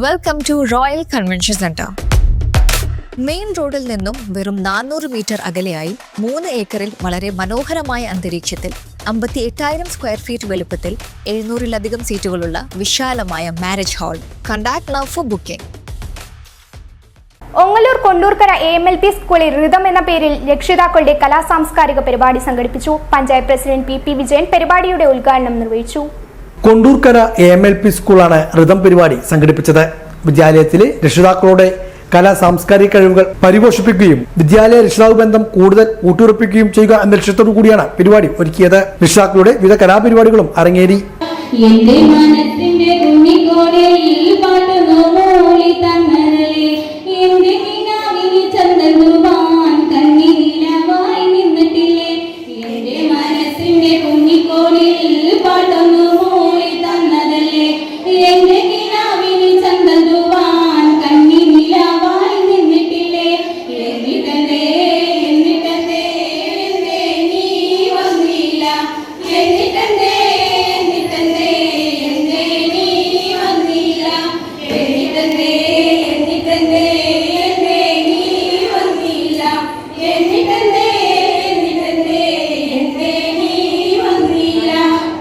Welcome to royal convention centre. Main റോഡിൽ നിന്നും വെറും 400 മീറ്റർ അകലെയായി 3 ഏക്കറിൽ വളരെ മനോഹരമായ അന്തരീക്ഷത്തിൽ 58,000 സ്ക്വയർ ഫീറ്റ് വലുപ്പത്തിൽ 700-ലധികം സീറ്റുകളുള്ള വിശാലമായ marriage hall. Contact now for booking. Ongallur Kondurkara AMLP സ്കൂളിൽ ഋതം എന്ന പേരിൽ രക്ഷിതാക്കളുടെ കലാസാംസ്കാരിക പരിപാടി സംഘടിപ്പിച്ചു. പഞ്ചായത്ത് പ്രസിഡന്റ് PP വിജയൻ പരിപാടിയുടെ ഉദ്ഘാടനം നിർവഹിച്ചു. കൊണ്ടൂർക്കര AMLP സ്കൂളാണ് ഋതം പരിപാടി സംഘടിപ്പിച്ചത്. വിദ്യാലയത്തിലെ രക്ഷിതാക്കളുടെ കലാ സാംസ്കാരിക കഴിവുകൾ പരിപോഷിപ്പിക്കുകയും വിദ്യാലയ രക്ഷിതാവ് ബന്ധം കൂടുതൽ ഊട്ടിയുറപ്പിക്കുകയും ചെയ്യുക എന്ന ലക്ഷ്യത്തോടു കൂടിയാണ് പരിപാടി ഒരുക്കിയത്. രക്ഷിതാക്കളുടെ വിവിധ കലാപരിപാടികളും അരങ്ങേറി.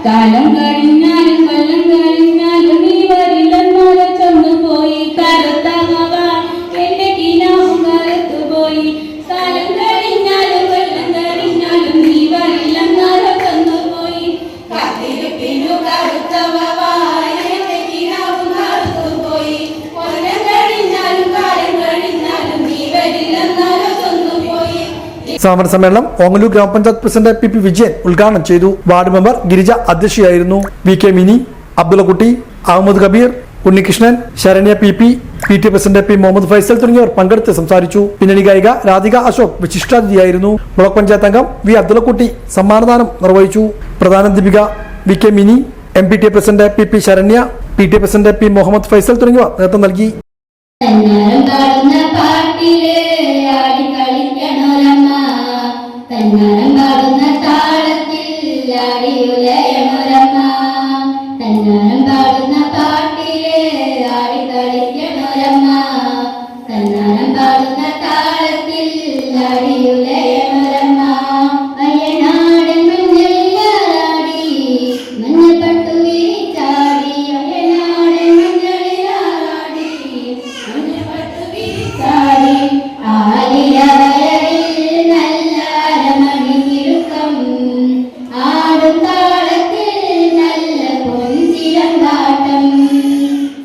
കാലം കഴിഞ്ഞാലും കൊല്ലം കഴിഞ്ഞാലും നീ വരില്ലെന്നോരെ ചൊന്നുപോയി കറുത്തവ എന്റെ കിനാവും കറുത്തുപോയി. കാലം കഴിഞ്ഞാലും കൊല്ലം കഴിഞ്ഞാലും നീ വരില്ലെന്നോരെ ചൊന്നുപോയി കാത്തിരിപ്പിനു കറുത്തവ എന്റെ കിനാവും കറുത്തുപോയി. കൊല്ലം കഴിഞ്ഞാലും കാലം കഴിഞ്ഞാലും നീ വരില്ലെന്നോരെ ചൊന്നുപോയി. സമര സമ്മേളനം ഓങ്ങല്ലൂർ ഗ്രാമപഞ്ചായത്ത് പ്രസിഡന്റ് PP വിജയൻ ഉദ്ഘാടനം ചെയ്തു. വാർഡ് മെമ്പർ ഗിരിജ അധ്യക്ഷയായിരുന്നു. VK Mini, Abdullakutty, Ahammed Kabeer, Unnikrishnan, Saranya PP, PTA president P Muhammed Faisal തുടങ്ങിയവർ പങ്കെടുത്ത് സംസാരിച്ചു. പിന്നണി ഗായിക രാധിക അശോക് വിശിഷ്ടാതിഥിയായിരുന്നു. ബ്ലോക്ക് പഞ്ചായത്ത് അംഗം V അബ്ദുള്ളക്കുട്ടി സമ്മാനദാനം നിർവഹിച്ചു. പ്രധാനാധ്യാപിക VK Mini, MPTA president PP Saranya, PTA president P Muhammed Faisal തുടങ്ങിയവർ നേതൃത്വം നൽകി. പാട്ടില് ആടി കളിക്കണോരമ്മ തന്നാരം